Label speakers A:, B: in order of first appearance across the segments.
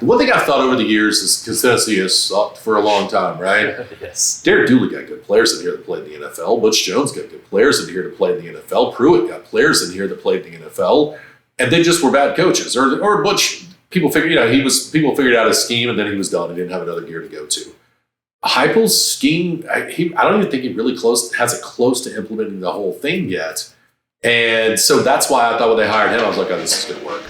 A: The one thing I've thought over the years is consistency has sucked for a long time, right?
B: Yes.
A: Derek Dooley got good players in here that played in the NFL. Butch Jones got good players in here that played in the NFL. Pruitt got players in here that played in the NFL. And they just were bad coaches. Or Butch, people figured, people figured out his scheme and then he was done. He didn't have another gear to go to. Heupel's scheme, I don't even think he really has it close to implementing the whole thing yet. And so that's why I thought when they hired him, I was like, oh, this is going to work.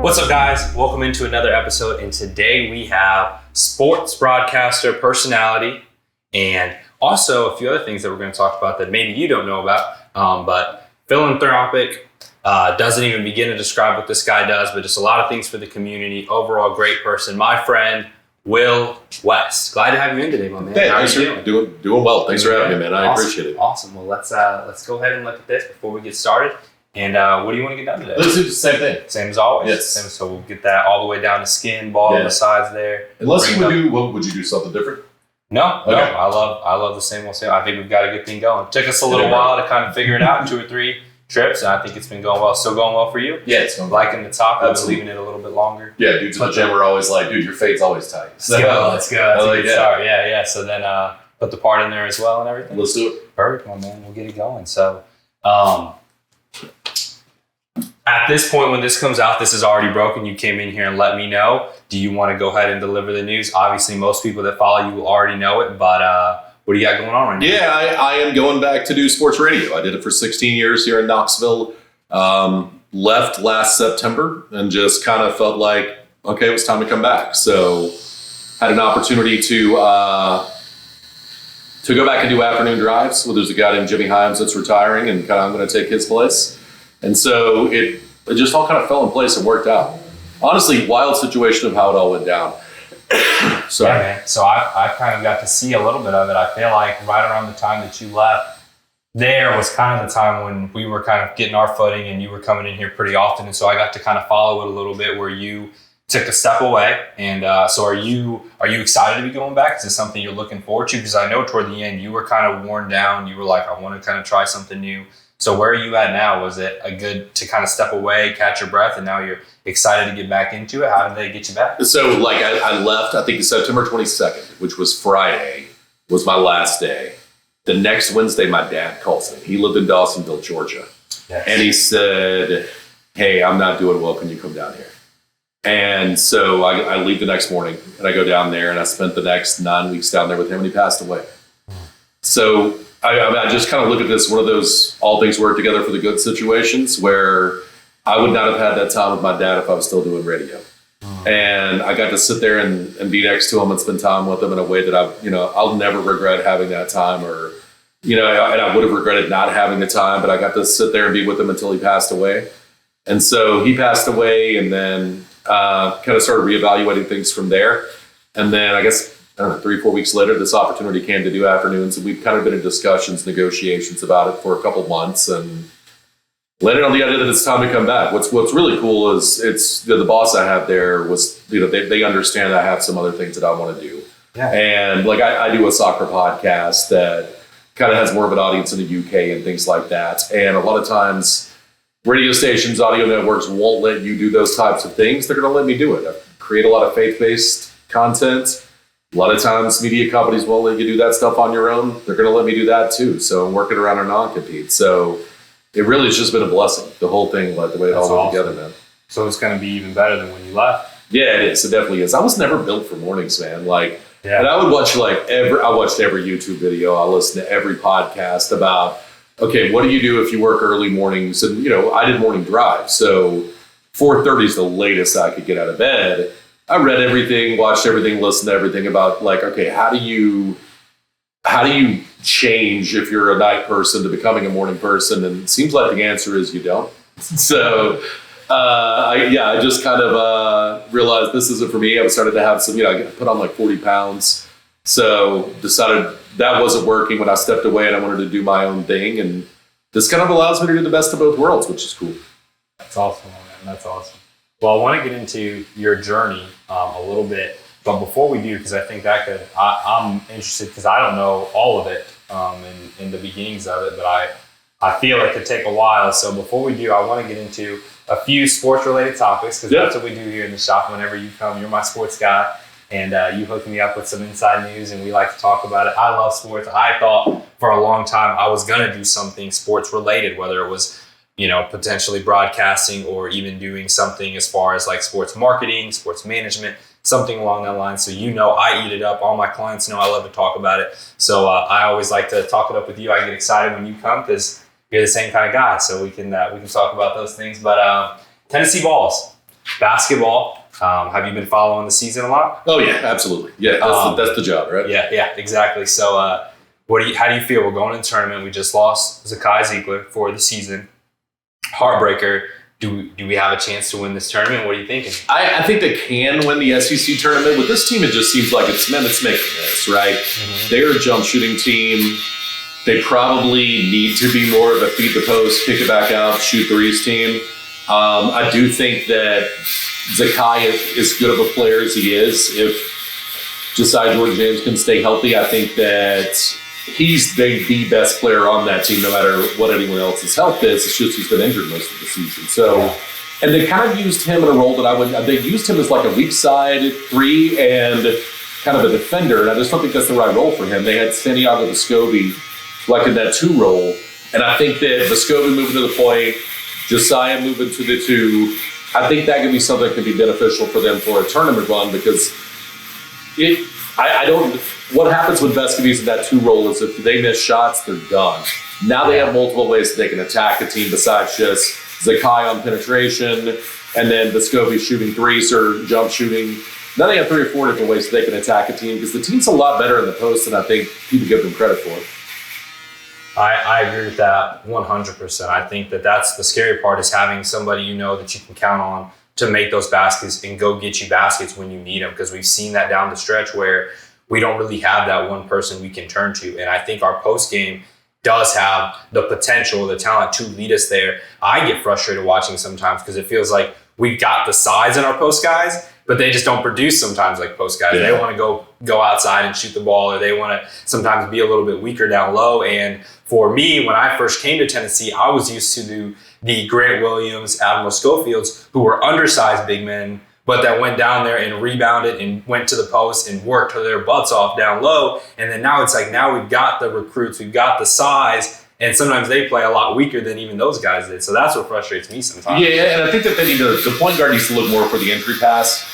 B: What's up, guys? Welcome into another episode, and today we have sports broadcaster, personality, and also a few other things that we're going to talk about that maybe you don't know about, but philanthropic, doesn't even begin to describe what this guy does, but just a lot of things for the community. Overall, great person. My friend, Will West. Glad to have you in today, my man.
A: Hey,
B: how are
A: thanks
B: you
A: doing well. Thanks for having me, man. I
B: Awesome.
A: appreciate it.
B: Awesome. Well, let's go ahead and look at this before we get started. And what do you want to get done today?
A: Let's do the same thing.
B: Same as always.
A: Yes.
B: So we'll get that all the way down to skin, ball on the sides there.
A: Unless you would you do something different?
B: No.
A: Okay.
B: I love the same old same. I think we've got a good thing going. Took us a little while to kind of figure it out in 2 or 3 trips, and I think it's been going well. Still going well for you?
A: Yeah, it's going
B: Liking the top, but
A: Absolutely.
B: leaving it a little bit longer.
A: Yeah, dudes at the gym are always like, dude, your fade's always tight.
B: Let's go. That's a good
A: that.
B: start. Yeah. So then put the part in there as well and everything.
A: Let's do it.
B: Perfect, my man. We'll get it going. So at this point, when this comes out, this is already broken. You came in here and let me know. Do you want to go ahead and deliver the news? Obviously, most people that follow you will already know it, but what do you got going on right now?
A: Yeah, I am going back to do sports radio. I did it for 16 years here in Knoxville. Left last September and just kind of felt like, okay, it was time to come back. So had an opportunity to go back and do afternoon drives. Well, there's a guy named Jimmy Himes that's retiring, and I'm going to take his place. And so it just all kind of fell in place and worked out. Honestly, wild situation of how it all went down. Sorry.
B: Yeah, man. So I kind of got to see a little bit of it. I feel like right around the time that you left, there was kind of the time when we were kind of getting our footing and you were coming in here pretty often. And so I got to kind of follow it a little bit where you took a step away. And so are you excited to be going back? Is this something you're looking forward to? Because I know toward the end you were kind of worn down. You were like, I want to kind of try something new. So where are you at now? Was it a good to kind of step away, catch your breath, and now you're excited to get back into it? How did they get you back?
A: So like I left, I think September 22nd, which was Friday, was my last day. The next Wednesday, my dad calls me. He lived in Dawsonville, Georgia.
B: Yes.
A: And he said, hey, I'm not doing well. Can you come down here? And so I leave the next morning and I go down there and I spent the next 9 weeks down there with him and he passed away. So I just kind of look at this, one of those all things work together for the good situations where I would not have had that time with my dad if I was still doing radio. And I got to sit there and be next to him and spend time with him in a way that I'll never regret having that time and I would have regretted not having the time, but I got to sit there and be with him until he passed away. And so he passed away and then kind of started reevaluating things from there. And then I guess, 3 or 4 weeks later, this opportunity came to do afternoons. And we've kind of been in discussions, negotiations about it for a couple months and landed on the idea that it's time to come back. What's really cool is it's the boss I have there was, they understand I have some other things that I want to do.
B: Yeah.
A: And like I do a soccer podcast that kind of has more of an audience in the UK and things like that. And a lot of times radio stations, audio networks won't let you do those types of things. They're going to let me do it. I create a lot of faith-based content. A lot of times media companies won't let you do that stuff on your own. They're going to let me do that too. So I'm working around our non-compete. So it really has just been a blessing. The whole thing, like the way it all went together, man.
B: So it's going to be even better than when you left.
A: Yeah, it is. It definitely is. I was never built for mornings, man.
B: Yeah.
A: And I would watch I watched every YouTube video. I listened to every podcast about, okay, what do you do if you work early mornings? And, I did morning drive. So 4:30 is the latest I could get out of bed. I read everything, watched everything, listened to everything about okay, how do you change if you're a night person to becoming a morning person? And it seems like the answer is you don't. So I just kind of realized this isn't for me. I started to have some, I put on like 40 pounds. So decided that wasn't working when I stepped away and I wanted to do my own thing. And this kind of allows me to do the best of both worlds, which is cool.
B: That's awesome, man. That's awesome. Well, I want to get into your journey a little bit. But before we do, because I think I'm interested because I don't know all of it. in the beginnings of it, but I feel it could take a while. So before we do, I want to get into a few sports-related topics, because that's what we do here in the shop. Whenever you come, you're my sports guy, and you hook me up with some inside news, and we like to talk about it. I love sports. I thought for a long time I was going to do something sports-related, whether it was potentially broadcasting or even doing something as far as like sports marketing, sports management, something along that line. So I eat it up. All my clients know I love to talk about it. So I always like to talk it up with you. I get excited when you come because you're the same kind of guy. So we can talk about those things. But Tennessee Vols, basketball. Have you been following the season a lot?
A: Oh yeah, absolutely. Yeah, that's the job, right?
B: Yeah, exactly. So how do you feel? We're going to the tournament. We just lost Zakai Ziegler for the season. Heartbreaker. Do we have a chance to win this tournament? What are you thinking?
A: I think they can win the SEC tournament. With this team, it just seems like it's making this, right? Mm-hmm. They're a jump shooting team. They probably need to be more of a feed the post, kick it back out, shoot threes team. I do think that Zakai is as good of a player as he is. If Josiah Jordan-James can stay healthy, I think that he's the best player on that team, no matter what anyone else's health is. It's just he's been injured most of the season. So, and they kind of used him in a role that they used him as like a weak side three and kind of a defender. And I just don't think that's the right role for him. They had Santiago Vescovi like in that two role. And I think that Vescovi moving to the point, Josiah moving to the two, I think that could be something that could be beneficial for them for a tournament run, because what happens with Vescovi's in that two role is if they miss shots, they're done. Now they have multiple ways that they can attack a team besides just Zakai on penetration and then Vescovi shooting threes or jump shooting. Now they have 3 or 4 different ways that they can attack a team, because the team's a lot better in the post than I think people give them credit for.
B: I agree with that 100%. I think that's the scary part, is having somebody that you can count on to make those baskets and go get you baskets when you need them, because we've seen that down the stretch where we don't really have that one person we can turn to. And I think our post game does have the potential, the talent to lead us there. I get frustrated watching sometimes because it feels like we've got the size in our post guys, but they just don't produce sometimes like post guys. Yeah. They want to go outside and shoot the ball, or they want to sometimes be a little bit weaker down low. And for me, when I first came to Tennessee, I was used to the Grant Williams, Admiral Schofields, who were undersized big men, but that went down there and rebounded and went to the post and worked their butts off down low. And then now it's like, now we've got the recruits, we've got the size, and sometimes they play a lot weaker than even those guys did. So that's what frustrates me sometimes.
A: Yeah, and I think that they need the point guard needs to look more for the entry pass.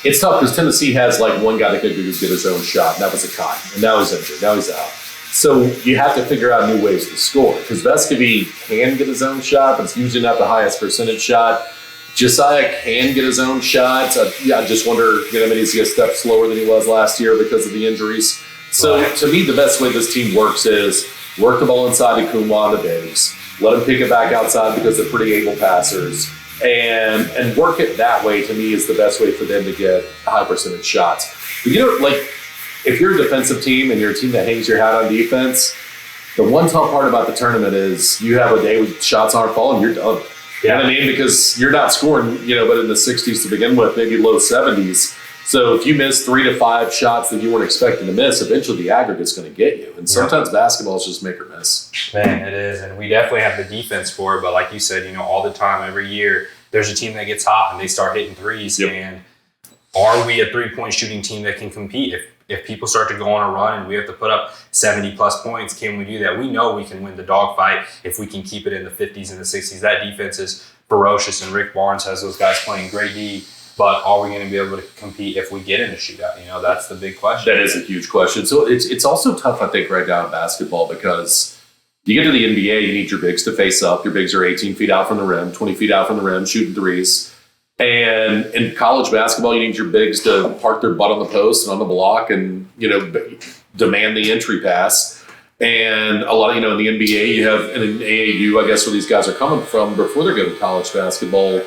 A: It's tough because Tennessee has like one guy that could get his own shot, and that was Zakai, and now he's injured, now he's out. So you have to figure out new ways to score, because Vescovi can get his own shot, but it's usually not the highest percentage shot. Josiah can get his own shots. I just wonder, maybe he's a step slower than he was last year because of the injuries. So to me, the best way this team works is work the ball inside to Kumwa and the bigs, let them pick it back outside because they're pretty able passers, and work it that way. To me, is the best way for them to get high percentage shots. But if you're a defensive team and you're a team that hangs your hat on defense, the one tough part about the tournament is you have a day with shots aren't falling, you're done. Yeah. You know what I mean? Because you're not scoring, but in the 60s to begin with, maybe low 70s. So if you miss 3 to 5 shots that you weren't expecting to miss, eventually the aggregate's going to get you. And sometimes basketball is just make or miss.
B: Man, it is. And we definitely have the defense for it. But like you said, all the time, every year, there's a team that gets hot and they start hitting threes. Yep. And are we a 3-point shooting team that can compete? If people start to go on a run and we have to put up 70-plus points, can we do that? We know we can win the dogfight if we can keep it in the 50s and the 60s. That defense is ferocious, and Rick Barnes has those guys playing great D. But are we going to be able to compete if we get in a shootout? That's the big question.
A: That is a huge question. So it's also tough, I think, right now in basketball, because you get to the NBA, you need your bigs to face up. Your bigs are 18 feet out from the rim, 20 feet out from the rim, shooting threes. And in college basketball, you need your bigs to park their butt on the post and on the block and, demand the entry pass. And a lot of, in the NBA, you have, and in AAU, I guess, where these guys are coming from before they go to college basketball,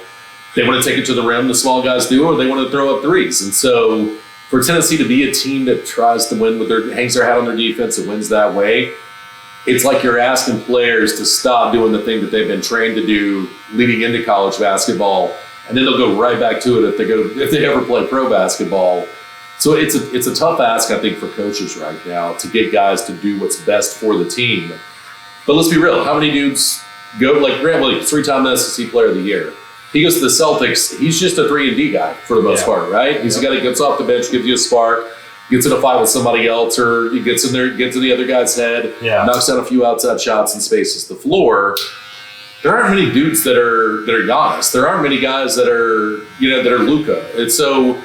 A: they want to take it to the rim, the small guys do, or they want to throw up threes. And so for Tennessee to be a team that tries to win hangs their hat on their defense and wins that way, it's like you're asking players to stop doing the thing that they've been trained to do leading into college basketball. And then they'll go right back to it if they ever play pro basketball. So it's a tough ask, I think, for coaches right now to get guys to do what's best for the team. But let's be real. How many dudes go, like Grant Williams, 3-time SEC Player of the Year. He goes to the Celtics. He's just a 3-and-D guy for the most part, right? He's a guy that gets off the bench, gives you a spark, gets in a fight with somebody else, or he gets in there, gets in the other guy's head, knocks down a few outside shots and spaces the floor. There aren't many dudes that are Giannis. There aren't many guys that are that are Luka. And so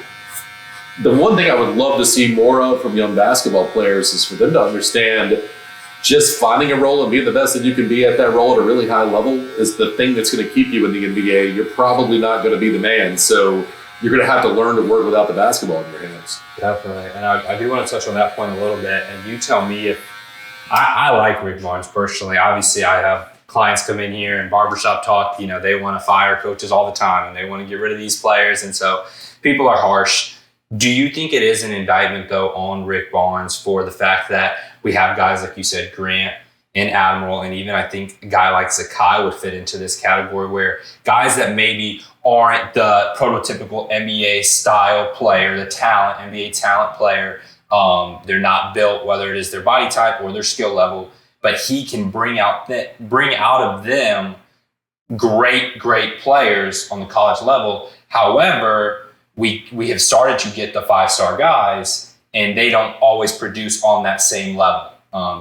A: the one thing I would love to see more of from young basketball players is for them to understand just finding a role and being the best that you can be at that role at a really high level is the thing that's going to keep you in the NBA. You're probably not going to be the man. So you're going to have to learn to work without the basketball in your hands.
B: Definitely. And I do want to touch on that point a little bit. And you tell me if I like Rick Barnes personally. Obviously, I have clients come in here and barbershop talk. They want to fire coaches all the time and they want to get rid of these players. And so people are harsh. Do you think it is an indictment, though, on Rick Barnes for the fact that we have guys, like you said, Grant and Admiral, and even I think a guy like Zakai would fit into this category where guys that maybe aren't the prototypical NBA style player, the talent, NBA talent player, they're not built, whether it is their body type or their skill level, but he can bring out of them great players on the college level. However, we have started to get the 5-star guys, and they don't always produce on that same level.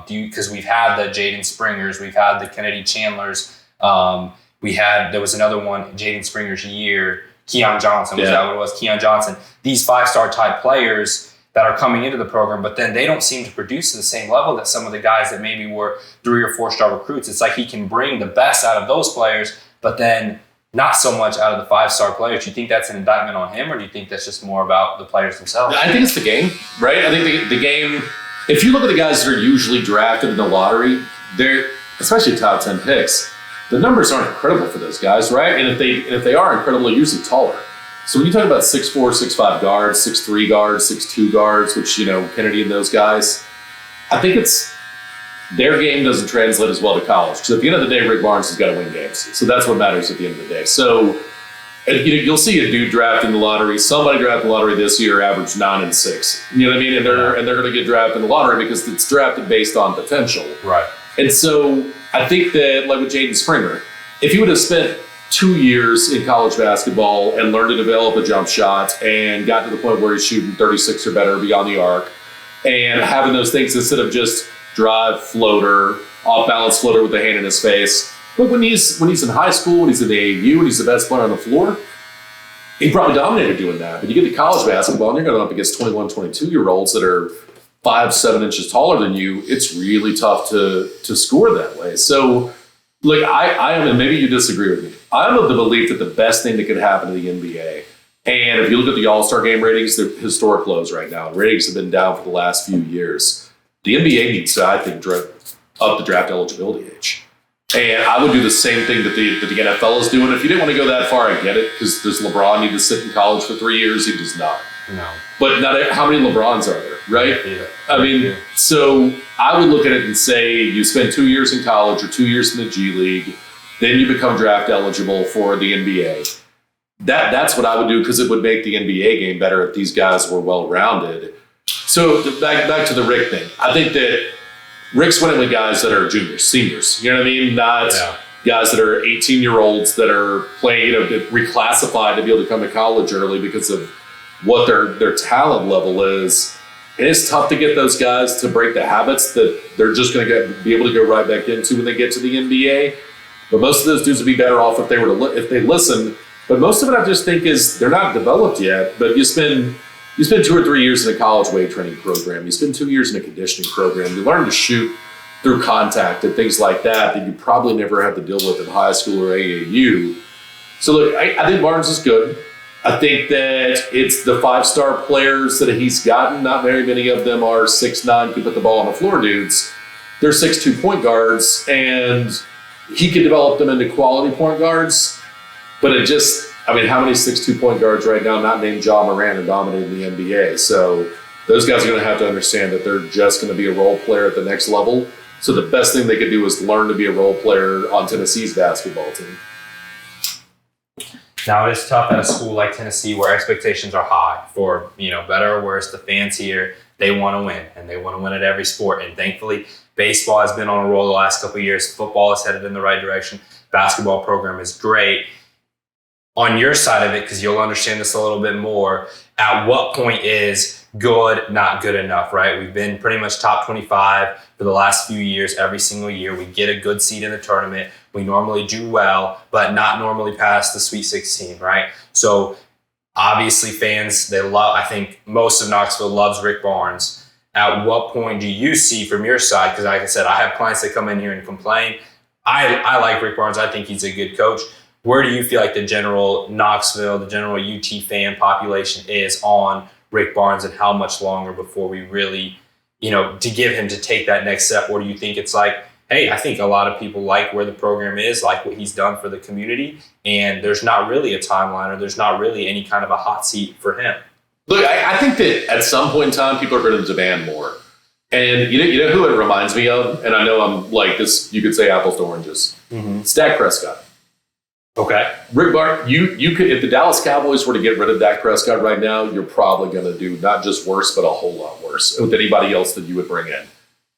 B: Because we've had the Jaden Springers, we've had the Kennedy Chandlers, there was another one, Jaden Springer's year, Keon Johnson, was that what it was? Keon Johnson. These 5-star type players that are coming into the program, but then they don't seem to produce at the same level that some of the guys that maybe were 3 or 4-star recruits. It's like he can bring the best out of those players, but then not so much out of the 5-star players. Do you think that's an indictment on him, or do you think that's just more about the players themselves?
A: I think it's the game, right? I think the game, if you look at the guys that are usually drafted in the lottery, they're, especially top 10 picks, the numbers aren't incredible for those guys, right? And if they are incredible, they're usually taller. So when you talk about 6'4", 6'5" guards, 6'3" guards, 6'2" guards, which, Kennedy and those guys, I think their game doesn't translate as well to college. Because at the end of the day, Rick Barnes has got to win games. So that's what matters at the end of the day. So you'll see a dude drafted in the lottery. Somebody drafted in the lottery this year averaged 9 and 6. You know what I mean? And they're going to get drafted in the lottery because it's drafted based on potential.
B: Right.
A: And so I think that, like with Jaden Springer, if he would have spent 2 years in college basketball and learned to develop a jump shot and got to the point where he's shooting 36 or better beyond the arc and having those things instead of just drive, floater, off-balance floater with the hand in his face. But when he's in high school, when he's in the AAU, when he's the best player on the floor, he probably dominated doing that. But you get to college basketball and you're going up against 21, 22-year-olds that are 5-7 inches taller than you. It's really tough to score that way. So, look, I am, and maybe you disagree with me, I'm of the belief that the best thing that could happen to the NBA, and if you look at the All-Star game ratings, they're historic lows right now. Ratings have been down for the last few years. The NBA needs to, I think, up the draft eligibility age. And I would do the same thing that the NFL is doing. If you didn't want to go that far, I get it, because does LeBron need to sit in college for 3 years? He does not.
B: No.
A: But how many LeBrons are there, right?
B: Yeah.
A: I mean, so I would look at it and say you spend 2 years in college or 2 years in the G League, then you become draft eligible for the NBA. That's what I would do, because it would make the NBA game better if these guys were well-rounded. So back to the Rick thing. I think that Rick's winning with guys that are juniors, seniors. You know what I mean? Not guys that are 18-year-olds that are playing, reclassified to be able to come to college early because of what their talent level is. And it's tough to get those guys to break the habits that they're just going to be able to go right back into when they get to the NBA. But most of those dudes would be better off if they listen. But most of it, I just think, is they're not developed yet. But you spend 2 or 3 years in a college weight training program. You spend 2 years in a conditioning program. You learn to shoot through contact and things like that you probably never had to deal with in high school or AAU. So look, I think Barnes is good. I think that it's the 5-star players that he's gotten. Not very many of them are 6'9", can put the ball on the floor dudes. They're 6'2" point guards, and he can develop them into quality point guards. But how many 6'2" point guards right now not named Ja Morant are dominating the NBA? So those guys are going to have to understand that they're just going to be a role player at the next level. So the best thing they could do is learn to be a role player on Tennessee's basketball team.
B: Now, it is tough at a school like Tennessee where expectations are high for, better or worse, the fans here, they want to win, and they want to win at every sport. And thankfully, baseball has been on a roll the last couple of years. Football is headed in the right direction. Basketball program is great. On your side of it, because you'll understand this a little bit more, at what point is good not good enough, right? We've been pretty much top 25 for the last few years. Every single year we get a good seed in the tournament. We normally do well, but not normally past the Sweet 16, right? So obviously fans, I think most of Knoxville loves Rick Barnes. At what point do you see from your side, because like I said, I have clients that come in here and complain. I like Rick Barnes. I think he's a good coach. Where do you feel like the general Knoxville, the general UT fan population is on Rick Barnes, and how much longer before we really, to give him to take that next step? Or do you think it's like, hey, I think a lot of people like where the program is, like what he's done for the community, and there's not really a timeline, or there's not really any kind of a hot seat for him?
A: Look, I think that at some point in time, people are going to demand more. And you know who it reminds me of? And I know I'm like this, you could say apples to oranges. Mm-hmm. It's Dak Prescott.
B: Okay.
A: Rick Barnes, you could, if the Dallas Cowboys were to get rid of Dak Prescott right now, you're probably going to do not just worse, but a whole lot worse with anybody else that you would bring in.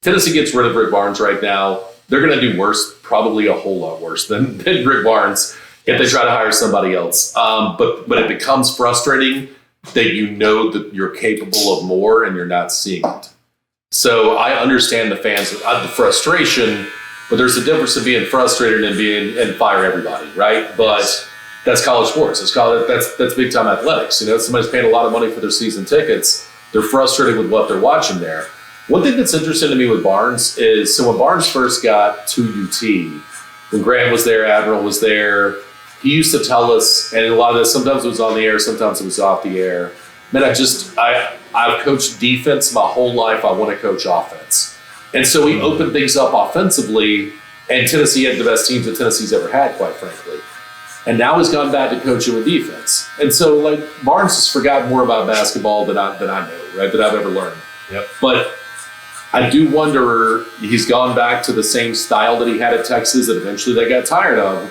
A: Tennessee gets rid of Rick Barnes right now, they're going to do worse, probably a whole lot worse than Rick Barnes if they try to hire somebody else. But it becomes frustrating that you know that you're capable of more and you're not seeing it. So I understand the fans, the frustration. But there's a difference in being frustrated and fire everybody, right? But that's college sports. That's big time athletics. Somebody's paying a lot of money for their season tickets. They're frustrated with what they're watching there. One thing that's interesting to me with Barnes is, so when Barnes first got to UT, when Grant was there, Admiral was there, he used to tell us, and a lot of this, sometimes it was on the air, sometimes it was off the air. Man, I've coached defense my whole life. I want to coach offense. And so he opened things up offensively, and Tennessee had the best teams that Tennessee's ever had, quite frankly. And now he's gone back to coaching with defense. And so, like, Barnes has forgotten more about basketball than I know, right, that I've ever learned.
B: Yep.
A: But I do wonder, he's gone back to the same style that he had at Texas that eventually they got tired of.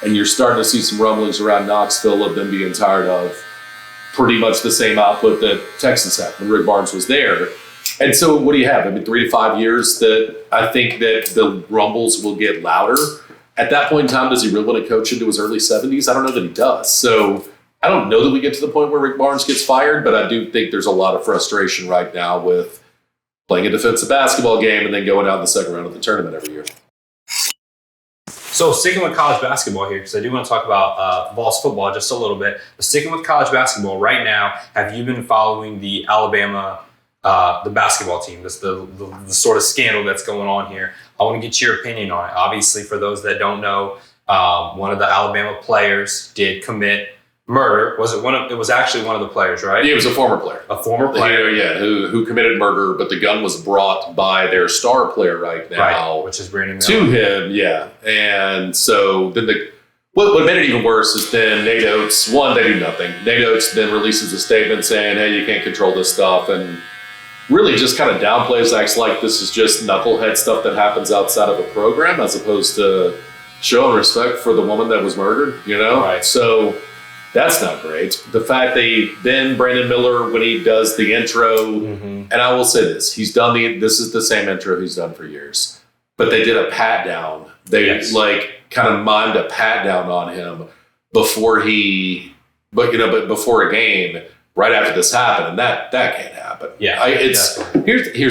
A: And you're starting to see some rumblings around Knoxville of them being tired of pretty much the same output that Texas had when Rick Barnes was there. And so what do you have? 3 to 5 years that I think that the rumbles will get louder. At that point in time, does he really want to coach into his early 70s? I don't know that he does. So I don't know that we get to the point where Rick Barnes gets fired, but I do think there's a lot of frustration right now with playing a defensive basketball game and then going out in the second round of the tournament every year.
B: So sticking with college basketball here, because I do want to talk about Vols football just a little bit, but sticking with college basketball right now, have you been following the Alabama the basketball team, the sort of scandal that's going on here? I want to get your opinion on it. Obviously, for those that don't know, one of the Alabama players did commit murder. It was actually one of the players, right?
A: Yeah, it was a former player.
B: A former player.
A: Yeah, who committed murder, but the gun was brought by their star player right now.
B: Right, which is Brandon Miller.
A: To him, yeah. And so then what made it even worse is then Nate Oates, they do nothing. Nate Oates then releases a statement saying, hey, you can't control this stuff, and really just kind of downplays, acts like this is just knucklehead stuff that happens outside of a program, as opposed to showing respect for the woman that was murdered,
B: Right.
A: So that's not great. The fact then Brandon Miller, when he does the intro, and I will say this, this is the same intro he's done for years, but they did a pat down. They kind of mimed a pat down on him before before a game, right after this happened, and that can't happen.
B: Yeah.
A: Here's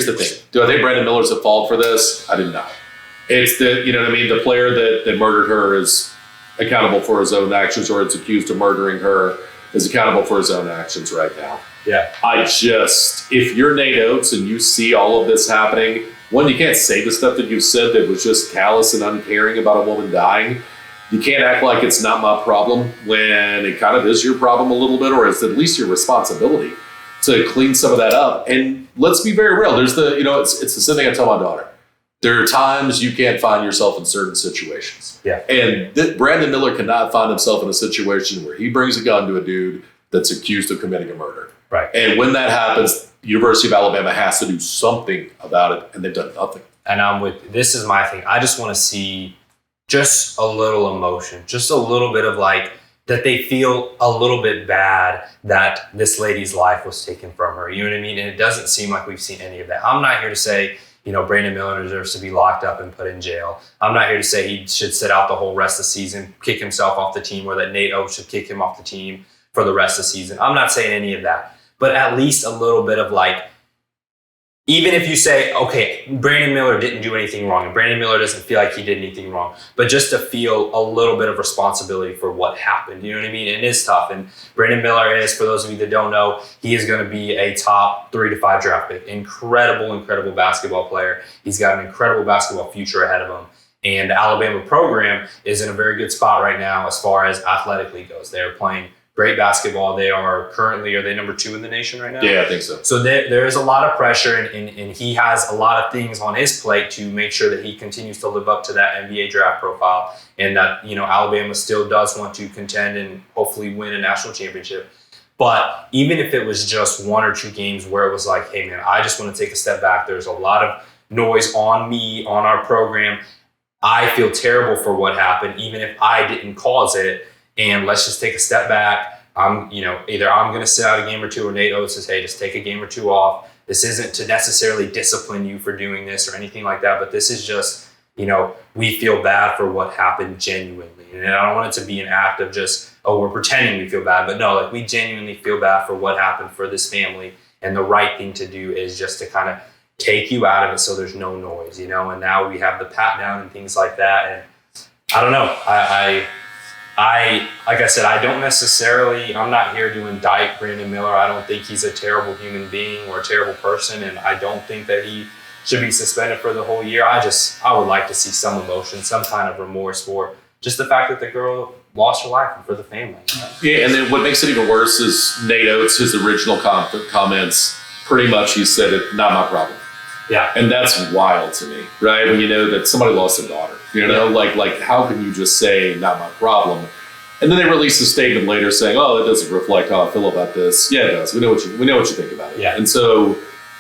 A: the thing. Do I think Brandon Miller's at fault for this? I do not. It's the player that murdered her is accountable for his own actions, or is accused of murdering her is accountable for his own actions right now.
B: Yeah.
A: If you're Nate Oates and you see all of this happening, one, you can't say the stuff that you said that was just callous and uncaring about a woman dying. You can't act like it's not my problem when it kind of is your problem a little bit, or it's at least your responsibility to clean some of that up. And let's be very real. There's it's the same thing I tell my daughter. There are times you can't find yourself in certain situations.
B: Yeah.
A: And Brandon Miller cannot find himself in a situation where he brings a gun to a dude that's accused of committing a murder.
B: Right.
A: And when that happens, University of Alabama has to do something about it, and they've done nothing.
B: And this is my thing. I just want to see just a little emotion, just a little bit of that they feel a little bit bad that this lady's life was taken from her. You know what I mean? And it doesn't seem like we've seen any of that. I'm not here to say, Brandon Miller deserves to be locked up and put in jail. I'm not here to say he should sit out the whole rest of the season, kick himself off the team, or that Nate Oates should kick him off the team for the rest of the season. I'm not saying any of that. But at least a little bit of even if you say, okay, Brandon Miller didn't do anything wrong, and Brandon Miller doesn't feel like he did anything wrong, but just to feel a little bit of responsibility for what happened. You know what I mean? It is tough. And Brandon Miller is, for those of you that don't know, he is going to be a top 3 to 5 draft pick. Incredible basketball player. He's got an incredible basketball future ahead of him. And the Alabama program is in a very good spot right now as far as athletically goes. They're playing great basketball. Are they number 2 in the nation right now?
A: Yeah, I think so.
B: So there is a lot of pressure, and he has a lot of things on his plate to make sure that he continues to live up to that NBA draft profile, and that Alabama still does want to contend and hopefully win a national championship. But even if it was just 1 or 2 games where it was like, hey man, I just want to take a step back. There's a lot of noise on me, on our program. I feel terrible for what happened, even if I didn't cause it. And let's just take a step back. Either I'm going to sit out a game or 2, or Nate Oates says, hey, just take a game or 2 off. This isn't to necessarily discipline you for doing this or anything like that, but this is just, we feel bad for what happened genuinely. And I don't want it to be an act of just, we're pretending we feel bad, but no, we genuinely feel bad for what happened for this family. And the right thing to do is just to kind of take you out of it so there's no noise, and now we have the pat down and things like that. And I don't know. Like I said, I'm not here to indict Brandon Miller. I don't think he's a terrible human being or a terrible person, and I don't think that he should be suspended for the whole year. I would like to see some emotion, some kind of remorse for just the fact that the girl lost her life and for the family.
A: Yeah, and then what makes it even worse is Nate Oates, his original comments, pretty much he said it, not my problem.
B: Yeah.
A: And that's wild to me, right? When you know that somebody lost a daughter, like how can you just say, not my problem? And then they release a statement later saying, oh, that doesn't reflect how I feel about this. Yeah, it does. We know what you think about it.
B: Yeah.
A: And so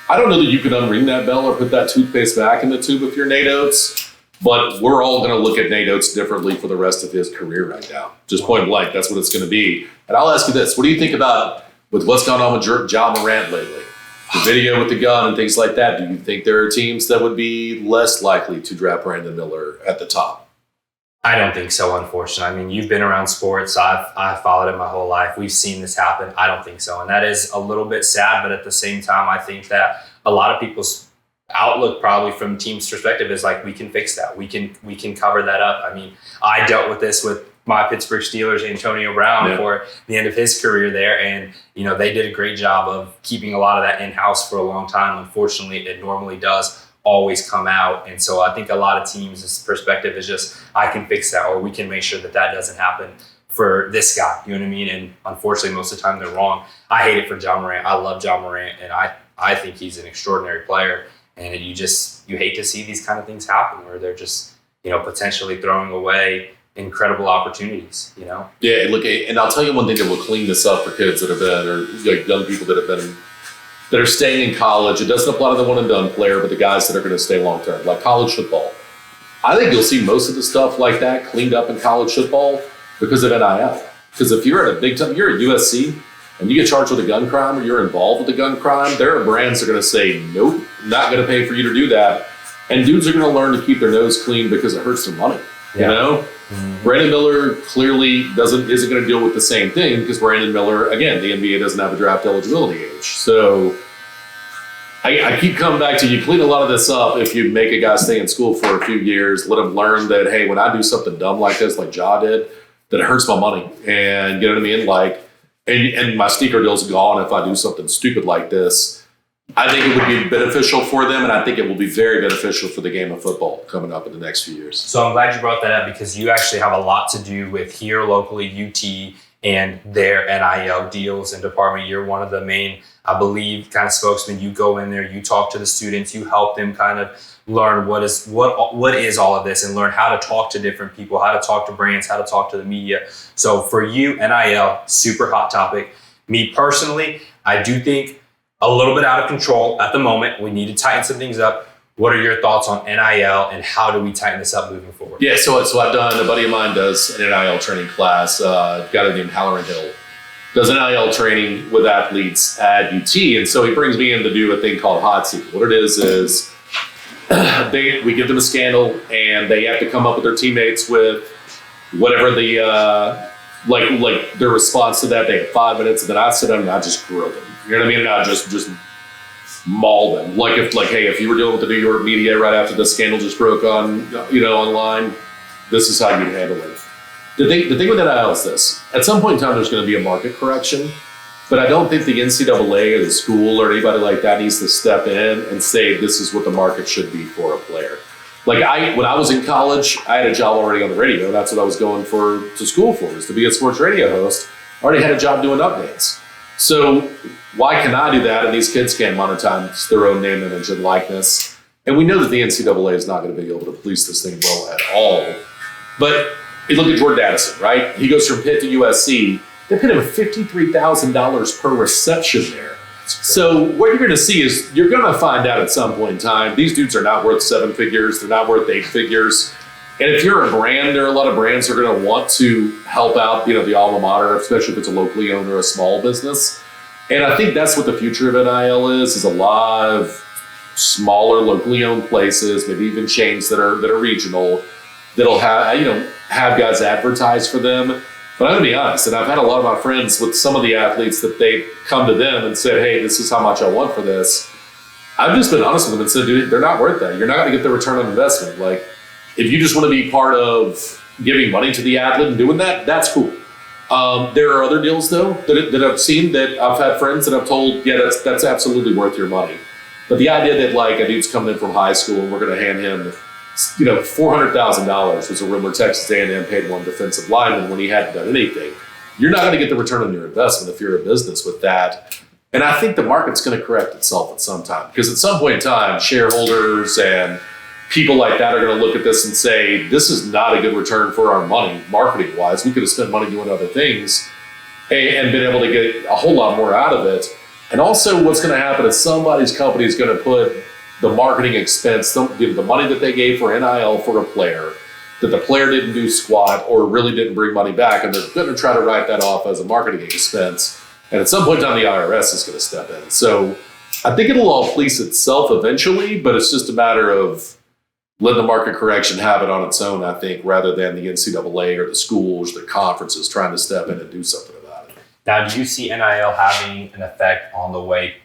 A: I don't know that you can unring that bell or put that toothpaste back in the tube if you're Nate Oates, but we're all going to look at Nate Oates differently for the rest of his career right now. Just point blank, that's what it's going to be. And I'll ask you this. What do you think about with what's gone on with Ja Morant lately? The video with the gun and things like that. Do you think there are teams that would be less likely to draft Brandon Miller at the top?
B: I don't think so, unfortunately. I mean, you've been around sports. I've followed it my whole life. We've seen this happen. I don't think so. And that is a little bit sad, but at the same time, I think that a lot of people's outlook probably from team's perspective is like, we can fix that. We can cover that up. I mean, I dealt with this with my Pittsburgh Steelers, Antonio Brown, for the end of his career there. And, they did a great job of keeping a lot of that in-house for a long time. Unfortunately, it normally does always come out. And so I think a lot of teams' perspective is just, I can fix that, or we can make sure that doesn't happen for this guy. You know what I mean? And unfortunately, most of the time they're wrong. I hate it for Ja Morant. I love Ja Morant, and I think he's an extraordinary player. And you hate to see these kind of things happen where they're just, potentially throwing away incredible opportunities,
A: Yeah, look, and I'll tell you one thing that will clean this up for kids that have been, or like young people that have been, that are staying in college. It doesn't apply to the one and done player, but the guys that are going to stay long term, like college football. I think you'll see most of the stuff like that cleaned up in college football because of NIL. Because if you're at a big time, you're at USC and you get charged with a gun crime or you're involved with a gun crime, there are brands that are going to say, nope, not going to pay for you to do that. And dudes are going to learn to keep their nose clean because it hurts their money. Mm-hmm. Brandon Miller clearly isn't going to deal with the same thing because Brandon Miller, again, the NBA doesn't have a draft eligibility age. So I keep coming back to, you clean a lot of this up if you make a guy stay in school for a few years, let him learn that, hey, when I do something dumb like this, like Ja did, that it hurts my money. And you know what I mean? Like, and my sneaker deal's gone if I do something stupid like this. I think it would be beneficial for them, and I think it will be very beneficial for the game of football coming up in the next few years.
B: So I'm glad you brought that up because you actually have a lot to do with here locally, UT, and their NIL deals and department. You're one of the main, I believe, kind of spokesmen. You go in there, you talk to the students, you help them kind of learn what is all of this and learn how to talk to different people, how to talk to brands, how to talk to the media. So for you, NIL, super hot topic. Me personally, I do think a little bit out of control at the moment. We need to tighten some things up. What are your thoughts on NIL and how do we tighten this up moving forward?
A: Yeah, so I've done, a buddy of mine does an NIL training class, a guy named Halloran Hill, does NIL training with athletes at UT. And so he brings me in to do a thing called Hot Seat. What it is we give them a scandal and they have to come up with their teammates with whatever the, like their response to that. They have 5 minutes and then I sit down and I just grill them. You know what I mean? And I just maul them. If you were dealing with the New York media right after the scandal just broke on, online, this is how you'd handle it. The thing with NIL is this. At some point in time, there's going to be a market correction, but I don't think the NCAA or the school or anybody like that needs to step in and say this is what the market should be for a player. When I was in college, I had a job already on the radio. That's what I was going to school for, was to be a sports radio host. I already had a job doing updates. So why can I do that and these kids can't monetize their own name, image, and likeness? And we know that the NCAA is not going to be able to police this thing well at all. But you look at Jordan Addison, right? He goes from Pitt to USC. They paid him $53,000 per reception there. So what you're going to see is you're going to find out at some point in time, these dudes are not worth 7 figures. They're not worth 8 figures. And if you're a brand, there are a lot of brands that are going to want to help out, the alma mater, especially if it's a locally owned or a small business. And I think that's what the future of NIL is a lot of smaller, locally owned places, maybe even chains that are regional, that'll have guys advertise for them. But I'm going to be honest, and I've had a lot of my friends with some of the athletes that they come to them and said, hey, this is how much I want for this. I've just been honest with them and said, dude, they're not worth that. You're not going to get the return on investment. If you just want to be part of giving money to the athlete and doing that, that's cool. There are other deals, though, that I've seen that I've had friends that I've told, yeah, that's absolutely worth your money. But the idea that a dude's coming in from high school and we're going to hand him, $400,000 was a rumor Texas A&M paid one defensive lineman when he hadn't done anything. You're not going to get the return on your investment if you're a business with that. And I think the market's going to correct itself at some time, because at some point in time, shareholders and people like that are going to look at this and say, this is not a good return for our money, marketing wise. We could have spent money doing other things and been able to get a whole lot more out of it. And also what's going to happen is somebody's company is going to put the marketing expense, the money that they gave for NIL for a player, that the player didn't do squat or really didn't bring money back, and they're going to try to write that off as a marketing expense. And at some point in time, the IRS is going to step in. So I think it'll all police itself eventually, but it's just a matter of letting the market correction have it on its own, I think, rather than the NCAA or the schools, the conferences trying to step in and do something about it.
B: Now, do you see NIL having an effect on the way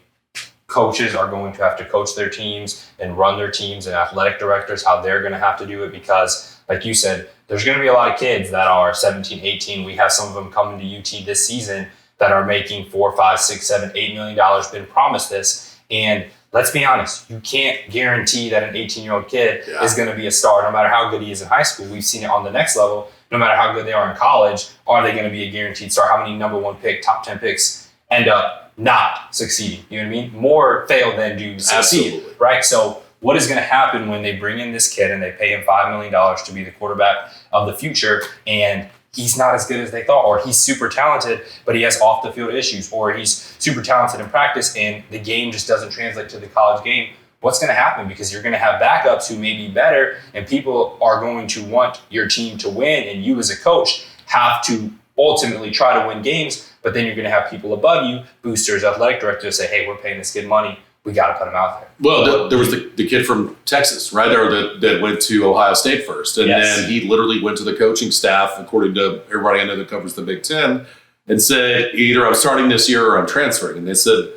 B: coaches are going to have to coach their teams and run their teams, and athletic directors, how they're going to have to do it? Because, like you said, there's going to be a lot of kids that are 17, 18. We have some of them coming to UT this season that are making $4, $5, $6, $7, $8 million, been promised this. And let's be honest, you can't guarantee that an 18-year-old kid is going to be a star no matter how good he is in high school. We've seen it on the next level. No matter how good they are in college, are they going to be a guaranteed star? How many number 1 pick, top 10 picks end up not succeeding? You know what I mean? More fail than do succeed.
A: Absolutely.
B: Right? So what is going to happen when they bring in this kid and they pay him $5 million to be the quarterback of the future, and he's not as good as they thought, or he's super talented, but he has off the field issues, or he's super talented in practice and the game just doesn't translate to the college game? What's going to happen? Because you're going to have backups who may be better, and people are going to want your team to win, and you as a coach have to ultimately try to win games. But then you're going to have people above you, boosters, athletic directors, say, hey, we're paying this kid money. We got to put him out there.
A: Well, there was the kid from Texas, right, there that went to Ohio State first. And then he literally went to the coaching staff, according to everybody I know that covers the Big Ten, and said, either I'm starting this year or I'm transferring. And they said,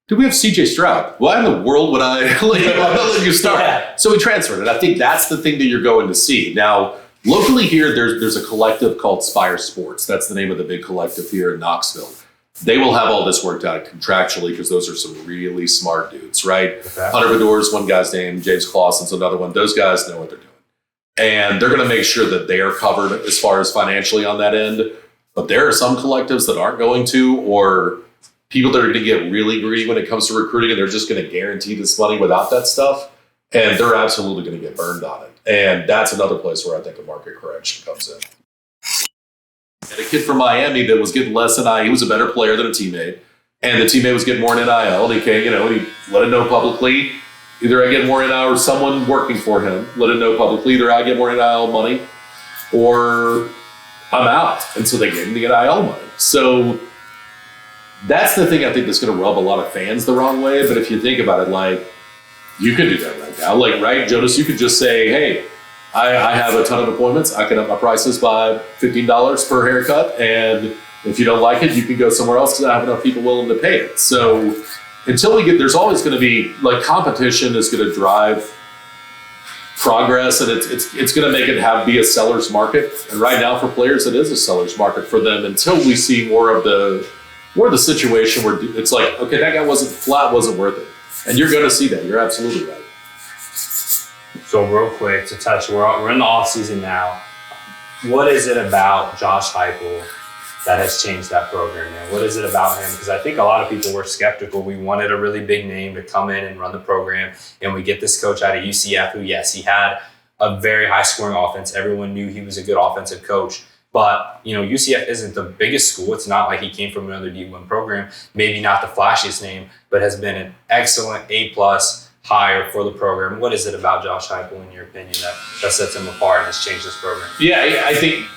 A: do we have CJ Stroud? Why in the world would I let you start? Yeah. So he transferred. And I think that's the thing that you're going to see. Now, locally here, there's a collective called Spire Sports. That's the name of the big collective here in Knoxville. They will have all this worked out contractually because those are some really smart dudes, right? Okay. Hunter Bedore's one guy's name, James Clausen's another one. Those guys know what they're doing. And they're going to make sure that they are covered as far as financially on that end. But there are some collectives that aren't going to, or people that are going to get really greedy when it comes to recruiting, and they're just going to guarantee this money without that stuff. And they're absolutely going to get burned on it. And that's another place where I think a market correction comes in. And a kid from Miami that was getting less than he was a better player than a teammate. And the teammate was getting more in NIL. And he came, he let it know publicly. Either I get more NIL or someone working for him, let him know publicly, either I get more NIL money or I'm out. And so they gave him the NIL money. So that's the thing I think that's going to rub a lot of fans the wrong way. But if you think about it, like, you could do that right now. Like, right, Jonas, you could just say, hey, I have a ton of appointments. I can up my prices by $15 per haircut. And if you don't like it, you can go somewhere else because I have enough people willing to pay it. So until we get, there's always going to be, like, competition is going to drive progress, and it's going to make it be a seller's market. And right now for players, it is a seller's market for them until we see more of the situation where it's like, okay, that guy wasn't worth it. And you're going to see that. You're absolutely right.
B: So real quick to touch, we're in the off season now. What is it about Josh Heupel that has changed that program, man? What is it about him? Because I think a lot of people were skeptical. We wanted a really big name to come in and run the program, and we get this coach out of UCF who, yes, he had a very high-scoring offense. Everyone knew he was a good offensive coach. But, UCF isn't the biggest school. It's not like he came from another D1 program, maybe not the flashiest name, but has been an excellent A-plus hire for the program. What is it about Josh Heupel, in your opinion, that sets him apart and has changed this program?
A: Yeah, I think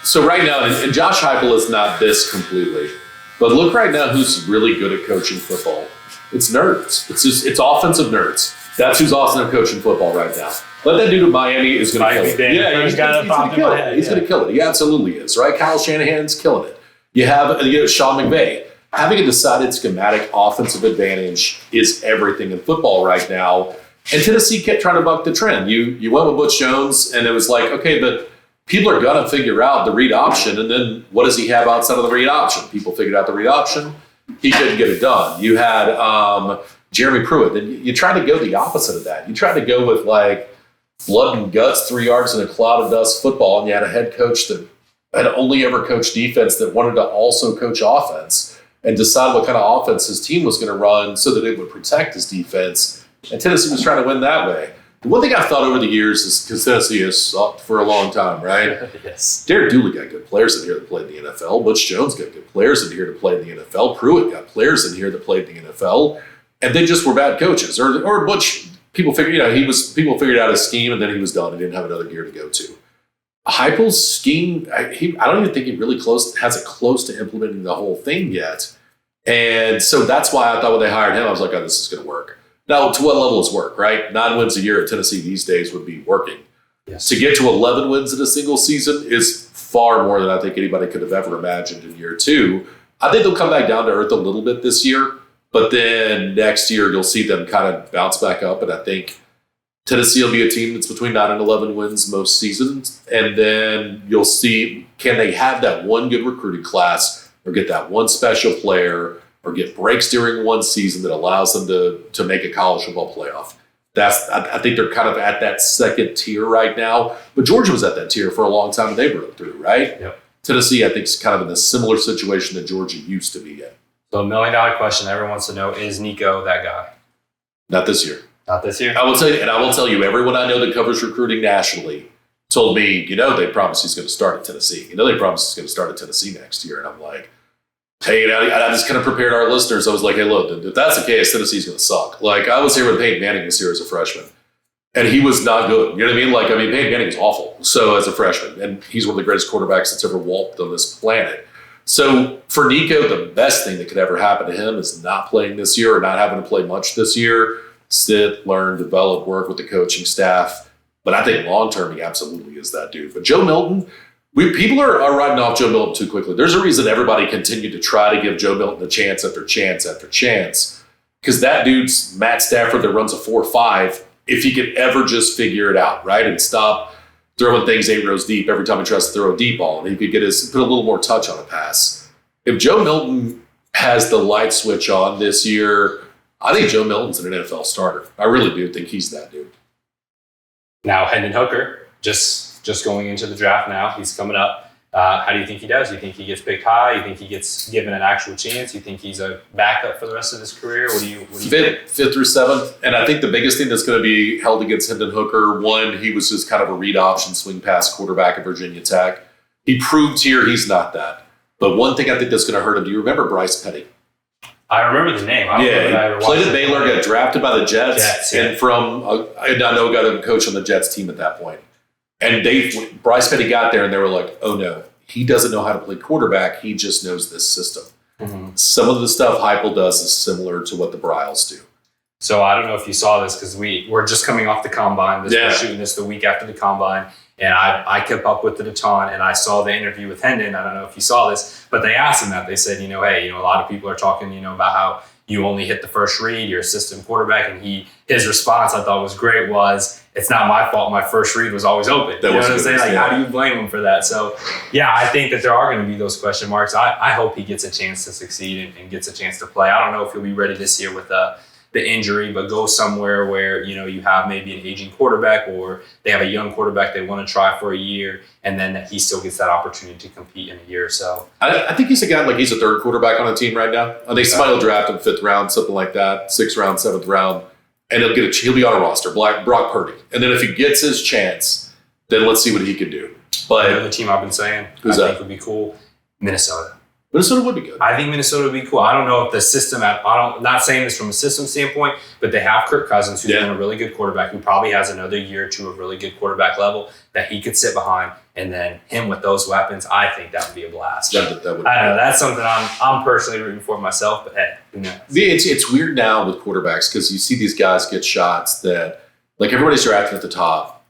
A: so. Right now, and Josh Heupel is not this completely, but look right now who's really good at coaching football. It's nerds. It's offensive nerds. That's who's awesome at coaching football right now. Let that dude in Miami is going to kill it. Yeah, he's going to kill it. He's going to kill it. He absolutely is, right? Kyle Shanahan's killing it. You have Sean McVay. Having a decided schematic offensive advantage is everything in football right now. And Tennessee kept trying to buck the trend. You went with Butch Jones, and it was like, okay, but people are going to figure out the read option. And then what does he have outside of the read option? People figured out the read option. He couldn't get it done. You had Jeremy Pruitt. And you tried to go the opposite of that. You tried to go with, like, blood and guts, 3 yards in a cloud of dust football, and you had a head coach that had only ever coached defense that wanted to also coach offense and decide what kind of offense his team was going to run so that it would protect his defense. And Tennessee was trying to win that way. The one thing I've thought over the years is, because Tennessee has sucked for a long time, right?
B: Yes.
A: Derek Dooley got good players in here that played in the NFL. Butch Jones got good players in here that played in the NFL. Pruitt got players in here that played in the NFL. And they just were bad coaches. Or Butch, people figured out his scheme, and then he was done. He didn't have another gear to go to. Heupel's scheme, I don't even think he really has it close to implementing the whole thing yet. And so that's why I thought when they hired him, I was like, oh, this is going to work. Now, to what level is work, right? 9 wins a year at Tennessee these days would be working. Yes. To get to 11 wins in a single season is far more than I think anybody could have ever imagined in year 2. I think they'll come back down to earth a little bit this year, but then next year you'll see them kind of bounce back up. And I think Tennessee will be a team that's between 9 and 11 wins most seasons. And then you'll see, can they have that one good recruiting class or get that one special player or get breaks during one season that allows them to make a college football playoff. I think they're kind of at that second tier right now. But Georgia was at that tier for a long time and they broke through, right?
B: Yep.
A: Tennessee, I think, is kind of in a similar situation that Georgia used to be in.
B: So $1 million question everyone wants to know, is Nico that guy?
A: Not this year.
B: Not this year?
A: I will tell you, everyone I know that covers recruiting nationally told me, they promised he's going to start at Tennessee. They promised he's going to start at Tennessee next year. And I'm like, hey, I just kind of prepared our listeners. I was like, hey, look, if that's the case, Tennessee's going to suck. Like, I was here when Peyton Manning was here as a freshman, and he was not good. You know what I mean? Peyton Manning was awful. So as a freshman, and he's one of the greatest quarterbacks that's ever walked on this planet. So for Nico, the best thing that could ever happen to him is not playing this year or not having to play much this year. Sit, learn, develop, work with the coaching staff. But I think long-term, he absolutely is that dude. But Joe Milton, people are writing off Joe Milton too quickly. There's a reason everybody continued to try to give Joe Milton a chance after chance after chance, because that dude's Matt Stafford that runs a 4.5. If he could ever just figure it out, right, and stop throwing things 8 rows deep every time he tries to throw a deep ball, and he could put a little more touch on a pass. If Joe Milton has the light switch on this year, I think Joe Milton's an NFL starter. I really do think he's that dude.
B: Now, Hendon Hooker, just going into the draft now, he's coming up. How do you think he does? You think he gets picked high? You think he gets given an actual chance? You think he's a backup for the rest of his career? What do you think?
A: Fifth through seventh. And I think the biggest thing that's going to be held against Hendon Hooker, one, he was just kind of a read option swing pass quarterback at Virginia Tech. He proved here he's not that. But one thing I think that's going to hurt him, do you remember Bryce Petty?
B: I remember the name. I don't know that I ever watched
A: played at
B: it.
A: Baylor, got drafted by the Jets,
B: Yeah.
A: and I know a guy that coached on the Jets team at that point. And Bryce Petty got there, and they were like, "Oh no, he doesn't know how to play quarterback. He just knows this system."
B: Mm-hmm.
A: Some of the stuff Heupel does is similar to what the Bryles do.
B: So I don't know if you saw this because we're just coming off the combine. We're shooting this the week after the combine. And I kept up with it a ton, and I saw the interview with Hendon. I don't know if you saw this, but they asked him that. They said, hey, a lot of people are talking, about how you only hit the first read, you're a system quarterback. And his response I thought was great was, it's not my fault. My first read was always open. You know what I'm saying? Like, how do you blame him for that? So, yeah, I think that there are going to be those question marks. I hope he gets a chance to succeed and gets a chance to play. I don't know if he'll be ready this year with the injury, but go somewhere where, you have maybe an aging quarterback or they have a young quarterback they want to try for a year, and then that he still gets that opportunity to compete in a year or so.
A: I think he's a guy, he's a third quarterback on a team right now. I think somebody will draft him 5th round, something like that, 6th round, 7th round, and he'll be on a roster, Brock Purdy. And then if he gets his chance, then let's see what he can do. But
B: the team I've been saying
A: I think
B: would be cool, Minnesota.
A: Minnesota would be good.
B: I think Minnesota would be cool. I don't know if the system, not saying this from a system standpoint, but they have Kirk Cousins, who's been a really good quarterback, who probably has another year or two of really good quarterback level that he could sit behind. And then him with those weapons, I think that would be a blast.
A: That would
B: I don't know. That's something I'm personally rooting for myself, but hey, who knows?
A: It's weird now with quarterbacks because you see these guys get shots that, everybody's drafting at the top,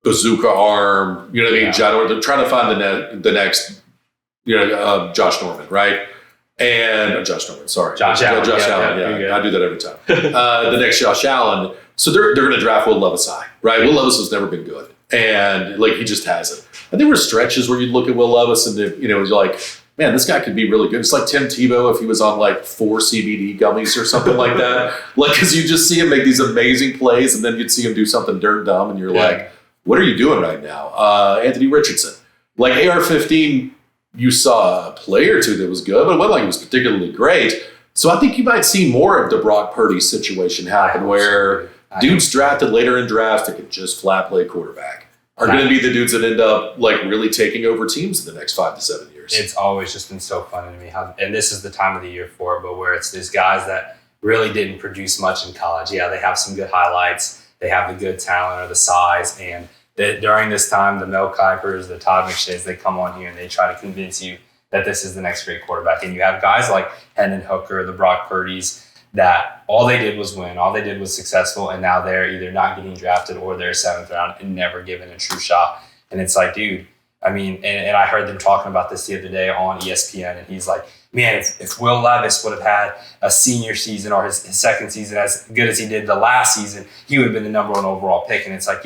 A: bazooka arm, you know what I mean? Yeah. They're trying to find the next, Josh Norman, right? And Josh Norman, sorry.
B: Josh Allen.
A: Yeah, I do that every time. The next Josh Allen. So they're going to draft Will Levis high, right? Will Levis has never been good. And, he just hasn't. And there were stretches where you'd look at Will Levis and, you're like, man, this guy could be really good. It's like Tim Tebow if he was on, 4 CBD gummies or something like that. Because you just see him make these amazing plays, and then you'd see him do something dirt dumb, and you're like, what are you doing right now? Anthony Richardson. AR-15, you saw a play or two that was good, but it wasn't like it was particularly great. So I think you might see more of the Brock Purdy situation happen where dudes drafted later in drafts that could just flat play quarterback are going to be the dudes that end up really taking over teams in the next 5 to 7 years.
B: It's always just been so funny to me and this is the time of the year for it, but where it's these guys that really didn't produce much in college. Yeah, they have some good highlights. They have the good talent or the size, and during this time, the Mel Kipers, the Todd McShays, they come on here and they try to convince you that this is the next great quarterback. And you have guys like Hendon Hooker, the Brock Purdys, that all they did was win. All they did was successful, and now they're either not getting drafted or they're 7th round and never given a true shot. And it's like, dude, I mean, and I heard them talking about this the other day on ESPN, and he's like, man, if Will Levis would have had a senior season or his second season as good as he did the last season, he would have been the number 1 overall pick. And it's like,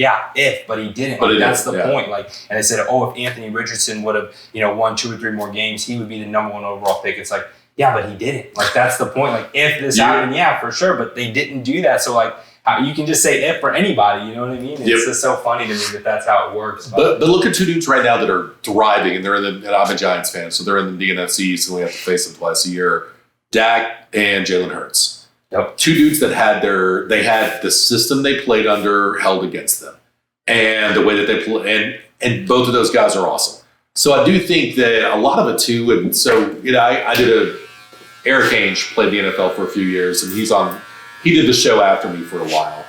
B: but he didn't. That's the point. And they said, if Anthony Richardson would have, won 2 or 3 more games, he would be the number 1 overall pick. It's like, yeah, but he didn't. That's the point. If this happened, for sure, but they didn't do that. So you can just say if for anybody, you know what I mean? It's just so funny to me that that's how it works.
A: But look at 2 dudes right now that are thriving, and and I'm a Giants fan, so they're in the NFC East, and we have to face them twice a year. Dak and Jalen Hurts.
B: Yep.
A: 2 dudes that had the system they played under held against them, and the way that they play, and both of those guys are awesome. So I do think that a lot of it too, and so I did Eric Ainge played the NFL for a few years, and he did the show after me for a while.